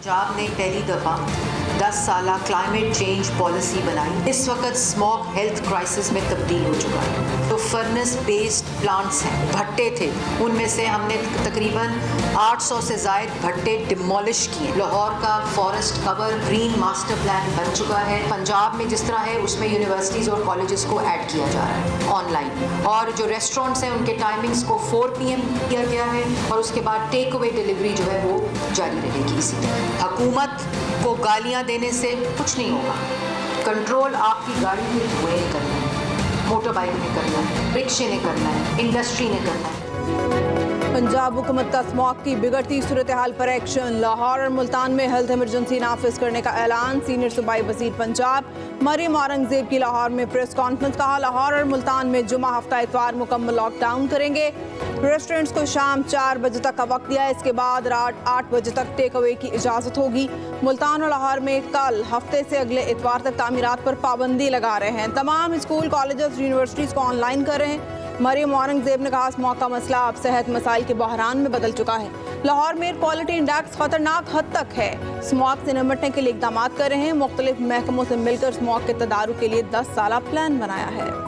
पंजाब ने पहली दफा 10 साल क्लाइमेट चेंज पॉलिसी बनाई। इस वक्त स्मॉग हेल्थ क्राइसिस में तब्दील हो चुका है। तो फर्नेस बेस्ड प्लांट्स हैं, भट्टे थे, उनमें से हमने तकरीबन 800 से ज़ायद भट्टे डिमोलिश किए। लाहौर का forest cover green master plan बन चुका है। पंजाब में जिस तरह है उसमें यूनिवर्सिटीज़ और कॉलेजेस को ऐड किया जा रहा है ऑनलाइन, और जो रेस्टोरेंट्स हैं उनके टाइमिंग्स को 4 PM किया गया है, और उसके बाद टेक अवे डिलीवरी जो है वो जारी रहेगी। इसी तरह हुकूमत को गालियां देने से कुछ नहीं होगा। कंट्रोल आपकी गाड़ी के धुएं ने करना है, मोटर बाइक ने करना है, रिक्शे ने करना है, इंडस्ट्री ने करना है। पंजाब हुकूमत का स्मॉग की बिगड़ती सूरत हाल पर एक्शन। लाहौर और मुल्तान में हेल्थ इमरजेंसी नाफिज करने का ऐलान। सीनियर सूबाई वजीर पंजाब मरियम औरंगजेब की लाहौर में प्रेस कॉन्फ्रेंस। कहा, लाहौर और मुल्तान में जुमा हफ्ता इतवार मुकम्मल लॉकडाउन करेंगे। रेस्टोरेंट्स को शाम 4 बजे तक का वक्त दिया है। इसके बाद रात 8 बजे तक टेक अवे की इजाज़त होगी। मुल्तान और लाहौर में कल हफ्ते से अगले इतवार तक तामीरात पर पाबंदी लगा रहे हैं। तमाम स्कूल, कॉलेजेस, यूनिवर्सिटीज़ को ऑनलाइन कर रहे हैं। मरियम औरंगजेब ने कहा, स्मॉग का मसला अब सेहत मसाइल के बहरान में बदल चुका है। लाहौर में एयर क्वालिटी इंडेक्स खतरनाक हद तक है। स्मॉग से निपटने के लिए इकदाम कर रहे हैं। मुख्तलिफ महकमों से मिलकर स्मॉग के तदारुक के लिए 10 साल प्लान बनाया है।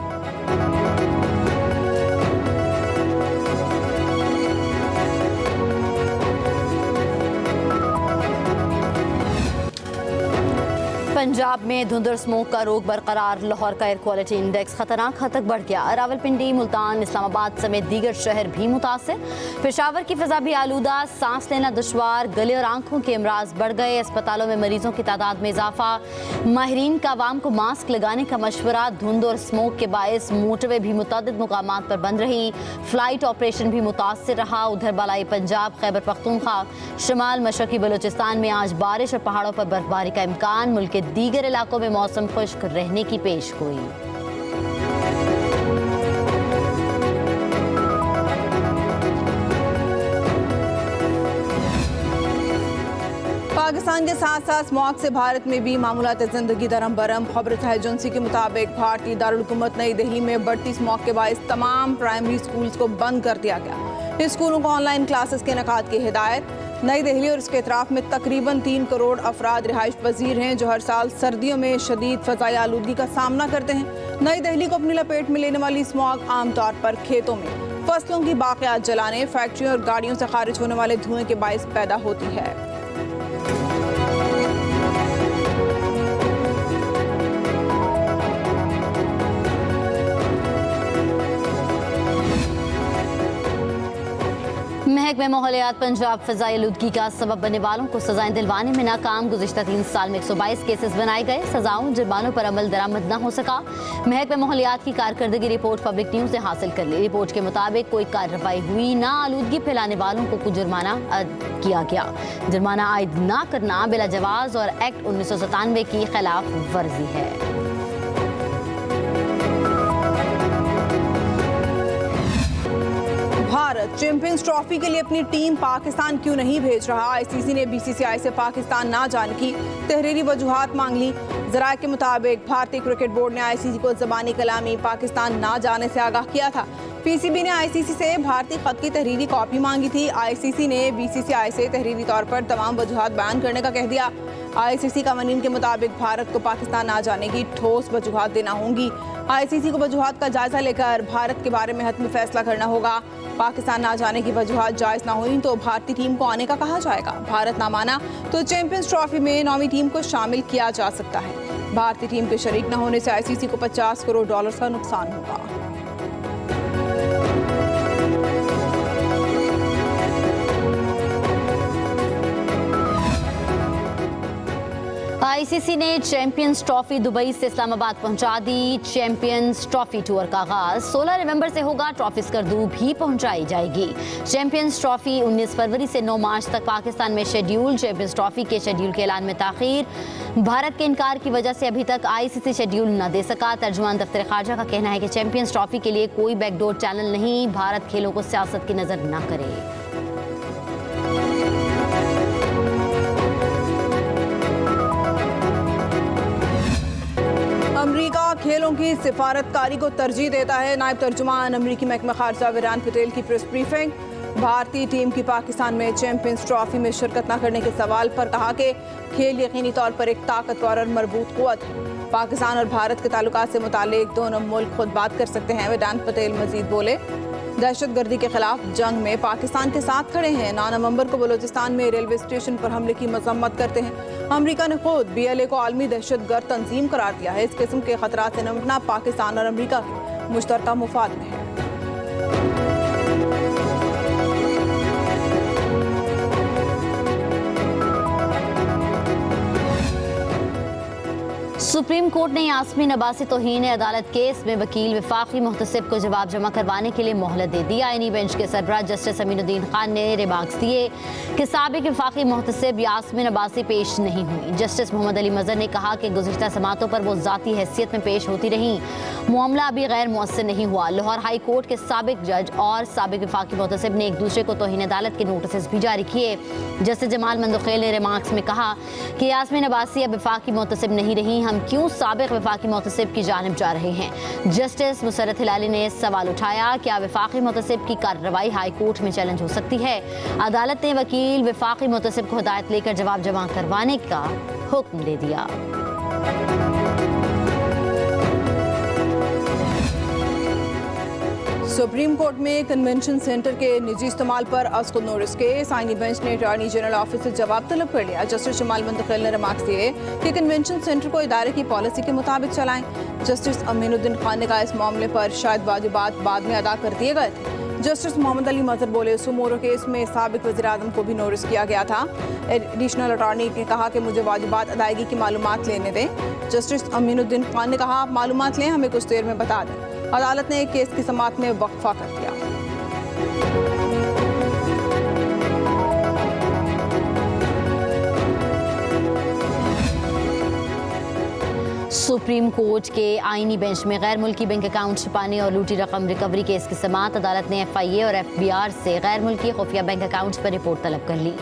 पंजाब में धुंध और स्मोक का रोग बरकरार। लाहौर का एयर क्वालिटी इंडेक्स खतरनाक हद तक बढ़ गया। रावलपिंडी, मुल्तान, इस्लामाबाद समेत दीगर शहर भी मुतासिर। पेशावर की फिजा भी आलूदा, सांस लेना दुश्वार, गले और आंखों के अमराज बढ़ गए। अस्पतालों में मरीजों की तादाद में इजाफा। माहिरीन का आवाम को मास्क लगाने का मशवरा। धुंध और स्मोक के बायस मोटरवे भी मुतअद्दिद मुकामात पर बंद रही। फ्लाइट ऑपरेशन भी मुतासिर रहा। उधर बालाई पंजाब, खैबर पख्तूनख्वा, शुमाल मशरकी बलूचिस्तान में आज बारिश और पहाड़ों पर बर्फबारी का इम्कान। मुल्क के दीगर इलाकों में मौसम खुश्क रहने की पेशगोई। पाकिस्तान के साथ साथ स्मॉग से भारत में भी मामूलात ज़िंदगी दरम बरम। खबर एजेंसी के मुताबिक भारतीय दारुल हुकूमत नई दिल्ली में बढ़ती स्मॉग के बायस तमाम प्राइमरी स्कूल्स को बंद कर दिया गया। स्कूलों को ऑनलाइन क्लासेस के इनेकाद की हिदायत। नई दिल्ली और इसके अतराफ में तकरीबन 3 करोड़ अफराद रिहाइश पजीर हैं जो हर साल सर्दियों में शदीद फ़ज़ाई आलूदगी का सामना करते हैं। नई दिल्ली को अपनी लपेट में लेने वाली स्मॉग आमतौर पर खेतों में फसलों की बाक़ियात जलाने, फैक्ट्रियों और गाड़ियों से खारिज होने वाले धुएं के बायस पैदा होती है। महकमे माहौलियात पंजाब फ़ज़ाई आलूदगी का सबब बनने वालों को सजाएं दिलवाने में नाकाम। गुज़िश्ता 3 साल में 122 केसेस बनाए गए। सजाओं जुर्मानों पर अमल दरामद न हो सका। महकमे माहौलियात की कारकर्दगी रिपोर्ट पब्लिक न्यूज़ से हासिल कर ली। रिपोर्ट के मुताबिक कोई कार्रवाई हुई ना। आलूदगी फैलाने वालों को कुछ जुर्माना किया गया। जुर्माना आयद न करना बिला जवाज़ और एक्ट 1997 की खिलाफ वर्जी है। भारत चैंपियंस ट्रॉफी के लिए अपनी टीम पाकिस्तान क्यों नहीं भेज रहा? आईसीसी ने बीसीसीआई से पाकिस्तान ना जाने की तहरीरी वजूहात मांग ली। ज़राए के मुताबिक भारतीय क्रिकेट बोर्ड ने आईसीसी को ज़बानी कलामी पाकिस्तान ना जाने से आगाह किया था। पीसीबी ने आईसीसी से भारतीय खत की तहरीरी कॉपी मांगी थी। आईसीसी ने बीसीसीआई से तहरीरी तौर पर तमाम वजूहात बयान करने का कह दिया। आईसीसी कवानीन के मुताबिक भारत को पाकिस्तान ना जाने की ठोस वजूहात देना होंगी। आईसीसी को वजूहात का जायजा लेकर भारत के बारे में हतमी फैसला करना होगा। पाकिस्तान ना जाने की वजूहात जायज़ ना हुई तो भारतीय टीम को आने का कहा जाएगा। भारत ना माना तो चैंपियंस ट्रॉफी में नौवीं टीम को शामिल किया जा सकता है। भारतीय टीम के शरीक न होने से आईसीसी को $50 करोड़ का नुकसान होगा। आईसीसी ने चैंपियंस ट्रॉफी दुबई से इस्लामाबाद पहुंचा दी। चैंपियंस ट्रॉफी टूर का आगाज 16 नवंबर से होगा। ट्रॉफी स्कर्दू भी पहुंचाई जाएगी। चैंपियंस ट्रॉफी 19 फरवरी से 9 मार्च तक पाकिस्तान में शेड्यूल। चैंपियंस ट्रॉफी के शेड्यूल के ऐलान में ताखीर। भारत के इनकार की वजह से अभी तक आईसीसी शेड्यूल न दे सका। तर्जुमान दफ्तर खारजा का कहना है कि चैंपियंस ट्रॉफी के लिए कोई बैकडोर चैनल नहीं। भारत खेलों को सियासत की नजर न करे। अमरीका खेलों की सिफारतकारी को तरजीह देता है। नायब तर्जुमान अमरीकी महकमा खारजा विरान पटेल की प्रेस ब्रीफिंग। भारतीय टीम की पाकिस्तान में चैंपियंस ट्रॉफी में शिरकत न करने के सवाल पर कहा कि खेल यकीनी तौर पर एक ताकतवर और मजबूत कुव्वत है। पाकिस्तान और भारत के ताल्लुकात से मुतालिक दोनों मुल्क खुद बात कर सकते हैं। वेदांत पटेल मजीद बोले, दहशतगर्दी के खिलाफ जंग में पाकिस्तान के साथ खड़े हैं। 9 नवंबर को बलूचिस्तान में रेलवे स्टेशन पर हमले की मजम्मत करते हैं। अमेरिका ने खुद BLA को आलमी दहशतगर्द तंजीम करार दिया है। इस किस्म के खतरात से निपटना पाकिस्तान और अमेरिका के मुश्तरका मुफाद में है। सुप्रीम कोर्ट ने यास्मीन अब्बासी तौहीन अदालत केस में वकील वफाकी मुहतसिब को जवाब जमा करवाने के लिए मोहलत दे दी। आईनी बेंच के सरबराह जस्टिस अमीनुद्दीन खान ने रिमार्क्स दिए कि साबिक वफाकी मुहतसिब यास्मीन अब्बासी पेश नहीं हुई। जस्टिस मोहम्मद अली मजहर ने कहा कि गुज़िश्ता समातों पर वो ज़ाती हैसियत में पेश होती रहीं, मामला अभी गैर मुअस्सर नहीं हुआ। लाहौर हाई कोर्ट के साबिक जज और साबिक वफाकी मुहतसिब ने एक दूसरे को तौहीन अदालत के नोटिस भी जारी किए। जस्टिस जमाल मंदुखेल ने रिमार्क्स में कहा कि यास्मीन अब्बासी अब वफाकी मुहतसिब नहीं रही, हम क्यों साबिक वफाकी मुहतसिब की जानिब जा रहे हैं। जस्टिस मुसरत हिलाली ने सवाल उठाया, क्या वफाकी मुहतसिब की कार्रवाई हाई कोर्ट में चैलेंज हो सकती है। अदालत ने वकील वफाकी मुहतसिब को हिदायत लेकर जवाब जमा करवाने का हुक्म दे दिया। सुप्रीम कोर्ट में कन्वेंशन सेंटर के निजी इस्तेमाल पर असकुद नोटिस केस। आईनी बेंच ने अटॉर्नी जनरल ऑफिस से जवाब तलब कर लिया। जस्टिस जमाल मंदखेल ने रिमार्क्स दिए कि कन्वेंशन सेंटर को इदारे की पॉलिसी के मुताबिक चलाएं। जस्टिस अमीनुद्दीन खान ने कहा, इस मामले पर शायद वाजिबात बाद में अदा कर दिए गए थे। जस्टिस मोहम्मद अली मजहर बोले, सुमोरो केस में साबिक वज़ीर आज़म को भी नोटिस किया गया था। एडिशनल अटॉर्नी ने कहा कि मुझे वाजिबात अदायगी की मालूमात लेने दें। जस्टिस अमीनुद्दीन खान ने कहा, आप मालूमात लें, हमें कुछ देर में बता दें। अदालत ने केस की समाअत में वक्फा कर दिया। सुप्रीम कोर्ट के आईनी बेंच में गैर मुल्की बैंक अकाउंट छिपाने और लूटी रकम रिकवरी केस की समाअत। अदालत ने FIA और FBR से गैर मुल्की खुफिया बैंक अकाउंट्स पर रिपोर्ट तलब कर ली।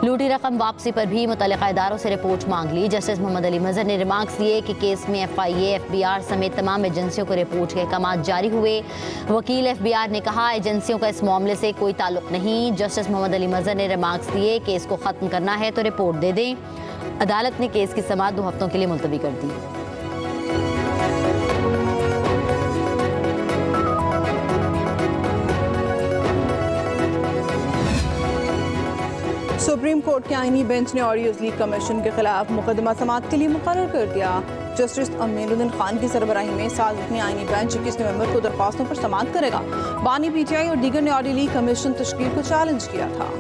लूटी रकम वापसी पर भी मुतल्लिका इदारों से रिपोर्ट मांग ली। जस्टिस मोहम्मद अली मजहर ने रिमार्क्स दिए कि केस में FIA, FBR समेत तमाम एजेंसियों को रिपोर्ट के अहकाम जारी हुए। वकील FBR ने कहा, एजेंसियों का इस मामले से कोई ताल्लुक नहीं। जस्टिस मोहम्मद अली मजहर ने रिमार्क्स दिए, केस को ख़त्म करना है तो रिपोर्ट दे दें। अदालत ने केस की समाअत 2 हफ्तों के लिए मुलतवी कर दी। सुप्रीम कोर्ट के आईनी बेंच ने ऑडियोज लीक कमीशन के खिलाफ मुकदमा समाअत के लिए मुकर्रर कर दिया। जस्टिस अमीनुद्दीन खान की सरबराही में साज़ आईनी बेंच 21 नवंबर को दरख्वास्तों पर समाअत करेगा। बानी PTI और दीगर ने ऑडियो लीक कमीशन तश्कील को चैलेंज किया था।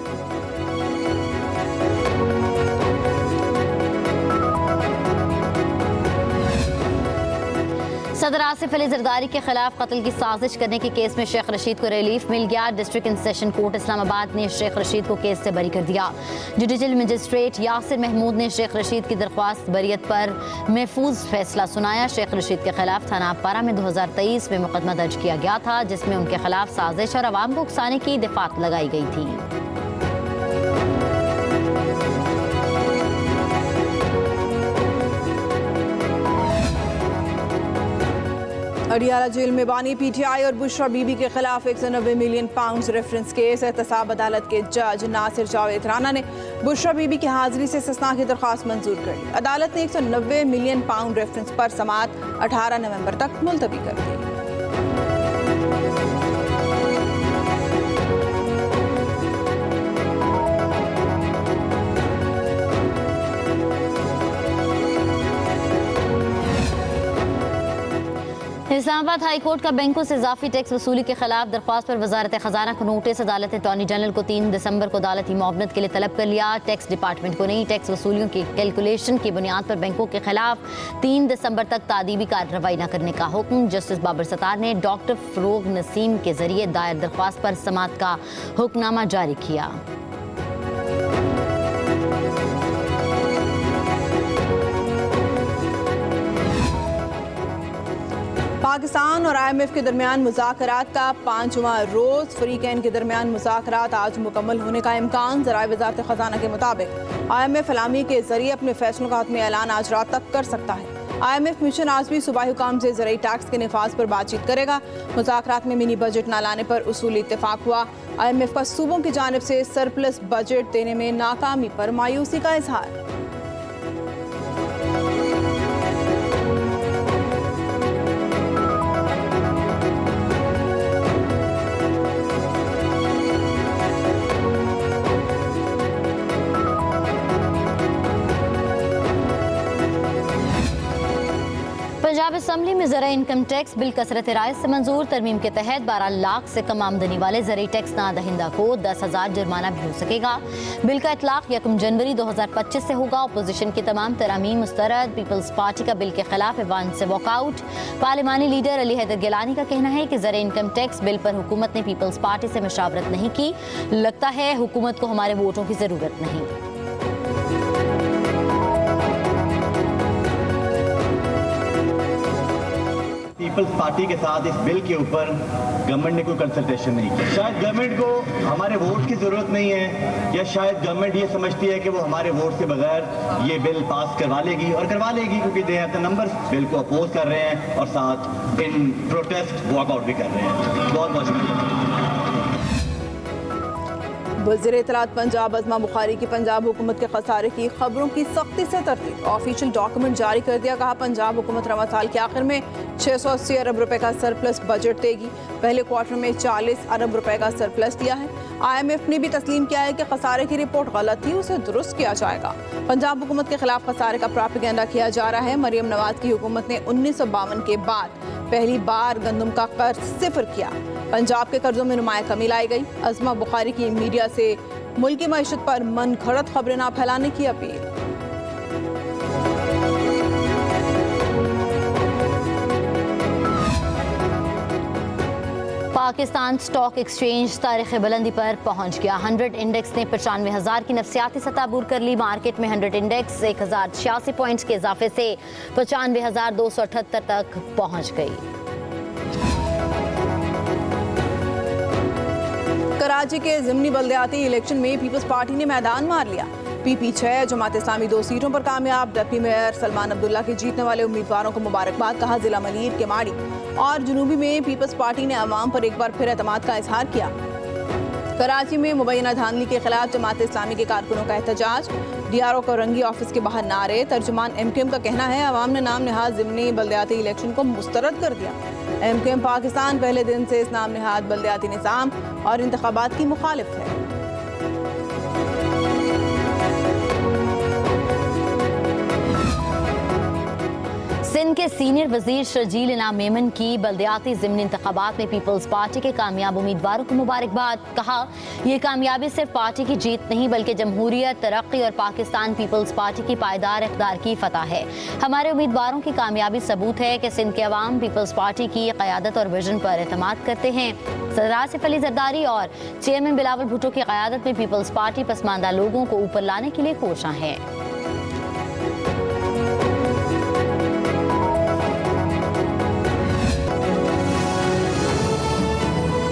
सदर आसिफ अली जरदारी के खिलाफ कत्ल की साजिश करने के केस में शेख रशीद को रिलीफ मिल गया। District and session court Islamabad ने शेख रशीद को केस से बरी कर दिया। जुडिशल मजिस्ट्रेट यासिर महमूद ने शेख रशीद की दरख्वास्त बरियत पर महफूज फैसला सुनाया। शेख रशीद के खिलाफ थाना पारा में 2023 में मुकदमा दर्ज किया गया था, जिसमें उनके खिलाफ साजिश और अवाम को उकसाने की दफात लगाई गई थी। अडियाला जेल में बानी PTI और बुशरा बीबी के खिलाफ 190 मिलियन पाउंड रेफरेंस केस। एहतसाब अदालत के जज नासिर जावेद राना ने बुशरा बीबी की हाजिरी से इस्तिस्ना की दरख्वास्त मंजूर कर ली। अदालत ने 190 मिलियन पाउंड रेफरेंस पर समाअत 18 नवंबर तक मुलतवी कर दी। इस्लामाबाद हाई कोर्ट का बैंकों से इजाफी टैक्स वसूली के खिलाफ दरख्वास्त पर वजारत खजाना को नोटिस। अदालत ने अटॉर्नी जनरल को 3 दिसंबर को अदालती मुआवनत के लिए तलब कर लिया। टैक्स डिपार्टमेंट को नई टैक्स वसूलियों की कैलकुलेशन की बुनियाद पर बैंकों के खिलाफ 3 दिसंबर तक तादीबी कार्रवाई न करने का हुक्म जस्टिस बाबर सत्तार ने डॉक्टर फरोग नसीम के जरिए दायर दरख्वास्त पर समाअत का हुक्मनामा जारी किया। पाकिस्तान और IMF के दरमियान मुज़ाकरात का 5वां रोज़। फ़रीक़ैन के दरमियान मुज़ाकरात आज मुकम्मल होने का इम्कान। ज़राए वज़ारत ख़ज़ाना के मुताबिक IMF फलामी के जरिए अपने फैसलों का हतमी ऐलान आज रात तक कर सकता है। IMF मिशन आज भी सूबाई हुकाम से ज़रूरी टैक्स के निफाज पर बातचीत करेगा। मुज़ाकरात में मिनी बजट न लाने पर उसूली इत्तेफाक हुआ। IMF का सूबों की जानिब से सरप्लस बजट देने में नाकामी पर मायूसी का इजहार। पंजाब असम्बली में ज़रा इनकम टैक्स बिल कसरत राय से मंजूर। तरमीम के तहत 12 लाख से कम आमदनी वाले ज़रूरी टैक्स ना दहिंदा को 10,000 जुर्माना भी हो सकेगा। बिल का इतलाक 1 जनवरी 2025 से होगा। अपोजिशन की तमाम तरामीम मुस्तरद। पीपल्स पार्टी का बिल के खिलाफ ऐवान से walkout. पार्लिमानी leader Ali Haider Gilani का कहना है कि ज़रा इनकम टैक्स बिल पर हुकूमत ने पीपल्स पार्टी से मशावरत नहीं की। लगता है हुकूमत को हमारे वोटों की ज़रूरत नहीं। पीपल्स पार्टी के साथ इस बिल के ऊपर गवर्नमेंट ने कोई कंसल्टेशन नहीं की। शायद गवर्नमेंट को हमारे वोट की ज़रूरत नहीं है, या शायद गवर्नमेंट ये समझती है कि वो हमारे वोट के बगैर ये बिल पास करवा लेगी, और करवा लेगी क्योंकि they have the numbers. Bill को अपोज कर रहे हैं और साथ इन प्रोटेस्ट वॉकआउट भी कर रहे हैं। बहुत बहुत शुक्रिया। वज़ीर इत्तलात पंजाब अज़मा बुखारी की पंजाब हुकूमत के खसारे की खबरों की सख्ती से तरदीद। ऑफिशियल डॉक्यूमेंट जारी कर दिया। कहा पंजाब हुकूमत रवा साल के आखिर में 680 अरब रुपए का सरप्लस बजट देगी। पहले क्वार्टर में 40 अरब रुपए का सरप्लस दिया है। IMF ने भी तस्लीम किया है कि खसारे की रिपोर्ट गलत थी, उसे दुरुस्त किया जाएगा। पंजाब हुकूमत के खिलाफ खसारे का प्रोपेगेंडा किया जा रहा है। मरियम नवाज की हुकूमत ने 1952 के बाद पहली बार गंदम का कर्ज सिफर किया। पंजाब के कर्जों में नुमाया कमी लाई गई। अज़मा बुखारी की मीडिया से मुल्की मईशत पर मन घड़त खबरें ना फैलाने की अपील। पाकिस्तान स्टॉक एक्सचेंज तारीख बुलंदी पर पहुंच गया। 100 इंडेक्स ने 95,000 की नफसियाती सतह अबूर कर ली। मार्केट में 100 इंडेक्स 1086 पॉइंट्स के इजाफे से 95,278 तक पहुंच गई। कराची के ज़िमनी बल्दियाती इलेक्शन में पीपल्स पार्टी ने मैदान मार लिया। PP 6 जमात इस्लामी 2 सीटों पर कामयाब। डिप्टी मेयर सलमान अब्दुल्ला के जीतने वाले उम्मीदवारों को मुबारकबाद कहा। जिला मलीर के माड़ी और जुनूबी में पीपल्स पार्टी ने अवाम पर एक बार फिर एतमाद का इजहार किया। कराची में मुबैना धांधली के खिलाफ जमात इस्लामी के कारकुनों का एहतजाज। DRO को रंगी ऑफिस के बाहर नारे। तर्जुमान MKM का कहना है अवाम ने नाम नहाद ज़िमनी बल्दियाती इलेक्शन को मुस्तरद कर दिया। MKM पाकिस्तान पहले दिन से इस नाम नहाद बल्दियाती निज़ाम और इंतखाबात की मुखालिफ है। सिंध के सीनियर वजीर शर्जील इनाम मेमन की बल्दियाती ज़िमनी इंतखाबात में पीपल्स पार्टी के कामयाब उम्मीदवारों को मुबारकबाद। कहा यह कामयाबी सिर्फ पार्टी की जीत नहीं बल्कि जमहूरियत, तरक्की और पाकिस्तान पीपल्स पार्टी की पायदार इक़्तिदार की फतह है। हमारे उम्मीदवारों की कामयाबी सबूत है कि सिंध के अवाम पीपल्स पार्टी की क़यादत और विजन पर एतमाद करते हैं। सदर आसिफ अली जरदारी और चेयरमैन बिलावल भुट्टो की क़यादत में पीपल्स पार्टी पसमानदा लोगों को ऊपर लाने के लिए कोशां है।